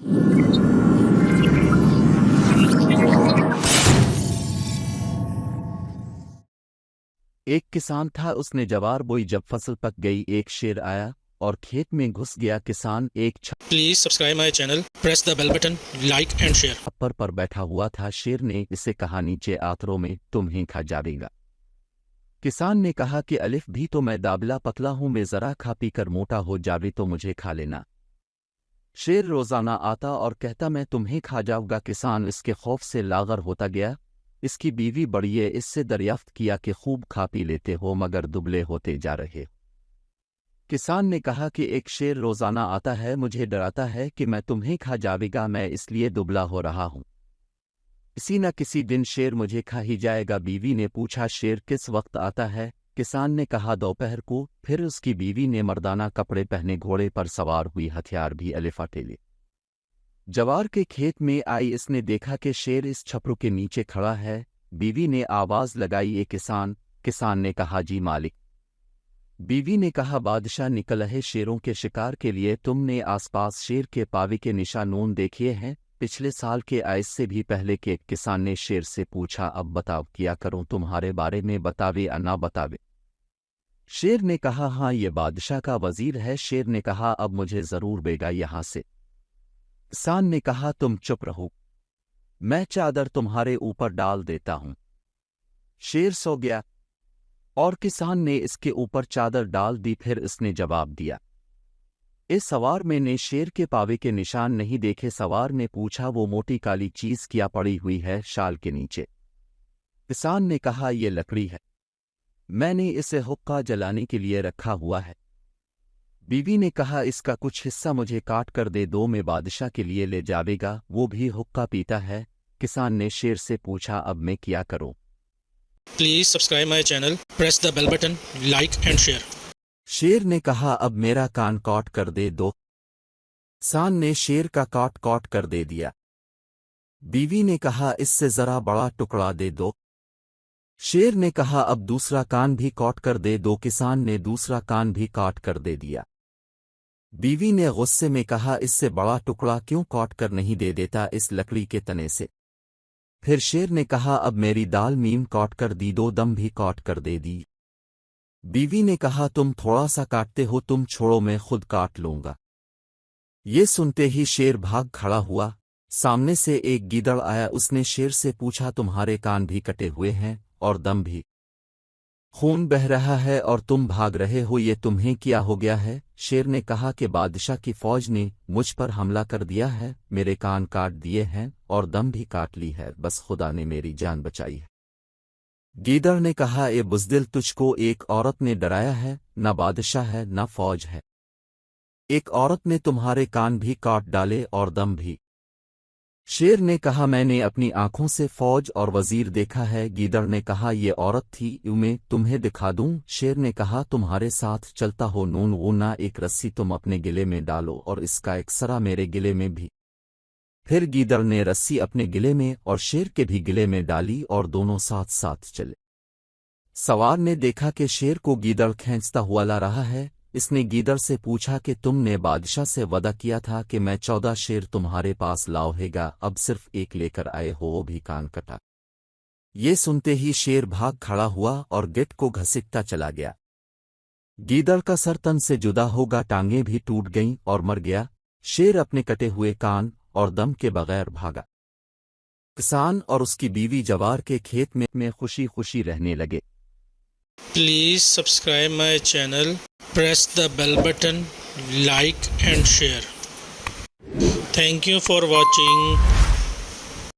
ایک کسان تھا، اس نے جوار بوئی۔ جب فصل پک گئی ایک شیر آیا اور کھیت میں گھس گیا۔ کسان ایک Please subscribe my channel, press the bell button, like and share. چھپر پر بیٹھا ہوا تھا۔ شیر نے اسے کہا نیچے آتروں میں تمہیں کھا جاوے گا۔ کسان نے کہا کہ الف بھی تو میں دابلا پتلا ہوں، میں ذرا کھا پی کر موٹا ہو جاوے تو مجھے کھا لینا۔ شیر روزانہ آتا اور کہتا میں تمہیں کھا جاؤں گا۔ کسان اس کے خوف سے لاغر ہوتا گیا۔ اس کی بیوی بڑیے اس سے دریافت کیا کہ خوب کھا پی لیتے ہو مگر دبلے ہوتے جا رہے۔ کسان نے کہا کہ ایک شیر روزانہ آتا ہے، مجھے ڈراتا ہے کہ میں تمہیں کھا جاوے گا، میں اس لیے دبلا ہو رہا ہوں۔ کسی نہ کسی دن شیر مجھے کھا ہی جائے گا۔ بیوی نے پوچھا شیر کس وقت آتا ہے؟ کسان نے کہا دوپہر کو۔ پھر اس کی بیوی نے مردانہ کپڑے پہنے گھوڑے پر سوار ہوئی، ہتھیار بھی الفاٹے لے جوار کے کھیت میں آئی۔ اس نے دیکھا کہ شیر اس چھپرو کے نیچے کھڑا ہے۔ بیوی نے آواز لگائی اے کسان۔ کسان نے کہا جی مالک۔ بیوی نے کہا بادشاہ نکل ہے شیروں کے شکار کے لیے، تم نے آس پاس شیر کے پاوے کے نشانون دیکھے ہیں پچھلے سال کے آئس سے بھی پہلے کے؟ کسان نے شیر سے پوچھا اب بتاؤ کیا کروں تمہارے بارے میں، بتاوے یا نہ بتاوے؟ شیر نے کہا ہاں یہ بادشاہ کا وزیر ہے۔ شیر نے کہا اب مجھے ضرور بے گا یہاں سے۔ کسان نے کہا تم چپ رہو، میں چادر تمہارے اوپر ڈال دیتا ہوں۔ شیر سو گیا اور کسان نے اس کے اوپر چادر ڈال دی۔ پھر اس نے جواب دیا اس سوار میں نے شیر کے پاوے کے نشان نہیں دیکھے۔ سوار نے پوچھا وہ موٹی کالی چیز کیا پڑی ہوئی ہے شال کے نیچے؟ کسان نے کہا یہ لکڑی ہے، میں نے اسے حقہ جلانے کے لیے رکھا ہوا ہے۔ بیوی نے کہا اس کا کچھ حصہ مجھے کاٹ کر دے دو، میں بادشاہ کے لیے لے جاوے گا، وہ بھی حقہ پیتا ہے۔ کسان نے شیر سے پوچھا اب میں کیا کروں؟ Please subscribe my channel, press the bell button, like and share. شیر نے کہا اب میرا کان کاٹ کر دے دو۔ کسان نے شیر کا کاٹ کر دے دیا۔ بیوی نے کہا اس سے ذرا بڑا ٹکڑا دے دو۔ شیر نے کہا اب دوسرا کان بھی کاٹ کر دے دو۔ کسان نے دوسرا کان بھی کاٹ کر دے دیا۔ بیوی نے غصے میں کہا اس سے بڑا ٹکڑا کیوں کاٹ کر نہیں دے دیتا اس لکڑی کے تنے سے؟ پھر شیر نے کہا اب میری دال میم کاٹ کر دی دو، دم بھی کاٹ کر دے دی۔ بیوی نے کہا تم تھوڑا سا کاٹتے ہو، تم چھوڑو میں خود کاٹ لوں گا۔ یہ سنتے ہی شیر بھاگ کھڑا ہوا۔ سامنے سے ایک گیدڑ آیا، اس نے شیر سے پوچھا تمہارے کان بھی کٹے ہوئے ہیں اور دم بھی خون بہ رہا ہے اور تم بھاگ رہے ہو، یہ تمہیں کیا ہو گیا ہے؟ شیر نے کہا کہ بادشاہ کی فوج نے مجھ پر حملہ کر دیا ہے، میرے کان کاٹ دیے ہیں اور دم بھی کاٹ لی ہے، بس خدا نے میری جان بچائی ہے۔ گیدڑ نے کہا اے بزدل، تجھ کو ایک عورت نے ڈرایا ہے، نہ بادشاہ ہے نہ فوج ہے، ایک عورت نے تمہارے کان بھی کاٹ ڈالے اور دم بھی۔ شیر نے کہا میں نے اپنی آنکھوں سے فوج اور وزیر دیکھا ہے۔ گیدڑ نے کہا یہ عورت تھی، میں تمہیں دکھا دوں؟ شیر نے کہا تمہارے ساتھ چلتا ہو نون غنا، ایک رسی تم اپنے گلے میں ڈالو اور اس کا ایک سرا میرے گلے میں بھی۔ پھر گیدڑ نے رسی اپنے گلے میں اور شیر کے بھی گلے میں ڈالی اور دونوں ساتھ ساتھ چلے۔ سوار نے دیکھا کہ شیر کو گیدڑ کھینچتا ہوا لا رہا ہے۔ اس نے گیدڑ سے پوچھا کہ تم نے بادشاہ سے وعدہ کیا تھا کہ میں 14 شیر تمہارے پاس لاؤں گا، اب صرف ایک لے کر آئے ہو، وہ بھی کان کٹا۔ یہ سنتے ہی شیر بھاگ کھڑا ہوا اور گٹ کو گھسٹتا چلا گیا۔ گیدڑ کا سر تن سے جدا ہوگا، ٹانگیں بھی ٹوٹ گئیں اور مر گیا۔ شیر اپنے کٹے ہوئے کان اور دم کے بغیر بھاگا۔ کسان اور اس کی بیوی جوار کے کھیت میں خوشی خوشی رہنے لگے۔ Please subscribe my channel, press the bell button, like and share. Thank you for watching.